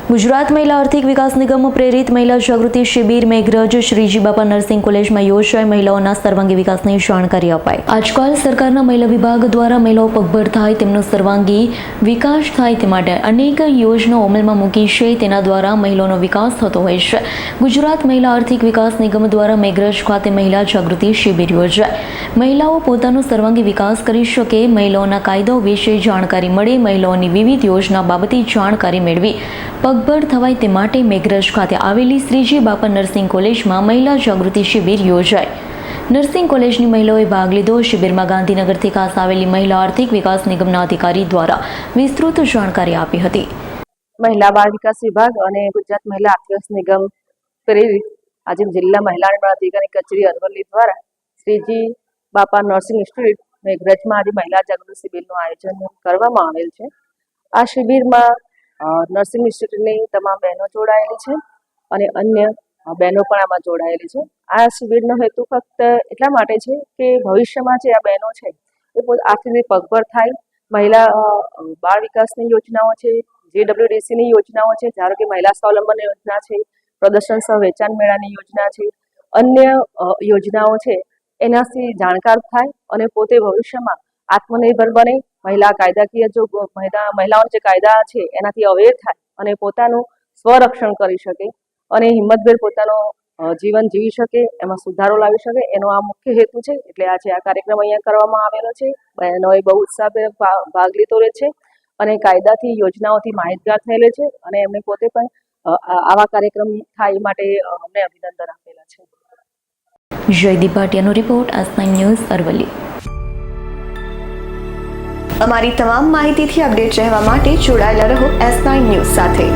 ગુજરાત મહિલા આર્થિક વિકાસ નિગમ પ્રેરિત મહિલા જાગૃતિ શિબિર મેઘરજ શ્રીજી બાપા નર્સિંગ કોલેજમાં યોજાઈ મહિલાઓના સર્વાંગી વિકાસની જાણકારી અપાઈ। આજકાલ સરકારના મહિલા વિભાગ દ્વારા મહિલાઓ પગભર થાય તેમનો સર્વાંગી વિકાસ થાય તે માટે અનેક યોજનાઓ અમલમાં મૂકી છે। તેના દ્વારા મહિલાઓનો વિકાસ થતો હોય છે। ગુજરાત મહિલા આર્થિક વિકાસ નિગમ દ્વારા મેઘરજ ખાતે મહિલા જાગૃતિ શિબિર યોજાઈ। મહિલાઓ પોતાનો સર્વાંગી વિકાસ કરી શકે, મહિલાઓના કાયદાઓ વિશે જાણકારી મળે, મહિલાઓની વિવિધ યોજના બાબતે જાણકારી મેળવી પગભર થવાય તે માટે મેઘરજ ખાતે આવેલી શ્રીજી બાપા નર્સિંગ કોલેજમાં મહિલા જાગૃતિ શિબિર યોજાઈ। નર્સિંગ કોલેજની મહિલાઓએ ભાગ લીધો। શિબિરમાં ગાંધીનગરથી ખાસ આવેલી મહિલા આર્થિક વિકાસ નિગમના અધિકારી દ્વારા વિસ્તૃત જાણકારી આપી હતી। મહિલા બાળ વિકાસ વિભાગ અને ગુજરાત મહિલા આર્થિક વિકાસ નિગમ પ્રેરિત આજે જિલ્લા મહિલા અને બાળ અધિકારી કચેરી અરવલ્લી દ્વારા શ્રીજી બાપા નર્સિંગ ઇન્સ્ટિટ્યૂટ મેઘરજમાં આજે મહિલા જાગૃતિ શિબિરનું આયોજન કરવામાં આવેલ છે। આ શિબિરમાં નર્સિંગ ઇન્સ્ટિટ્યૂટની તમામ બહેનો જોડાયેલી છે અને અન્ય બહેનો પણ આમાં જોડાયેલી છે। આ શિબિરનો હેતુ ફક્ત એટલા માટે છે કે ભવિષ્યમાં જે આ બહેનો છે એ આર્થિક રીતે પગભર થાય। મહિલા બાળ વિકાસની યોજનાઓ છે, JWDCની યોજનાઓ છે, ધારો કે મહિલા સ્વાવલંબન યોજના છે, પ્રદર્શન સહ વેચાણ મેળાની યોજના છે, અન્ય યોજનાઓ છે, એનાથી જાણકાર થાય અને પોતે ભવિષ્યમાં આત્મનિર્ભર બને। મહિલા કાયદાકીય જો મહિલાઓના જે કાયદા છે એનાથી અવેર થાય અને પોતાનું સ્વરક્ષણ કરી શકે અને હિંમતભેર પોતાનો જીવન જીવી શકે, એમાં સુધારો લાવી શકે, એનો આ મુખ્ય હેતુ છે। એટલે આજે આ કાર્યક્રમ અહીંયા કરવામાં આવેલો છે। બહેનોએ બહુ ઉત્સાહભેર ભાગ લીધો રહે છે અને કાયદાથી યોજનાઓથી માહિતગાર થયેલે છે અને એમને પોતે પણ આવા કાર્યક્રમ થાય એ માટે અમને અભિનંદન આપેલા છે। જયદીપ ભાટિયાનો રિપોર્ટ, S9 ન્યૂઝ, અરવલ્લી। અમારી તમામ માહિતીથી અપડેટ રહેવા માટે જોડાયેલા રહો S9 ન્યૂઝ સાથે।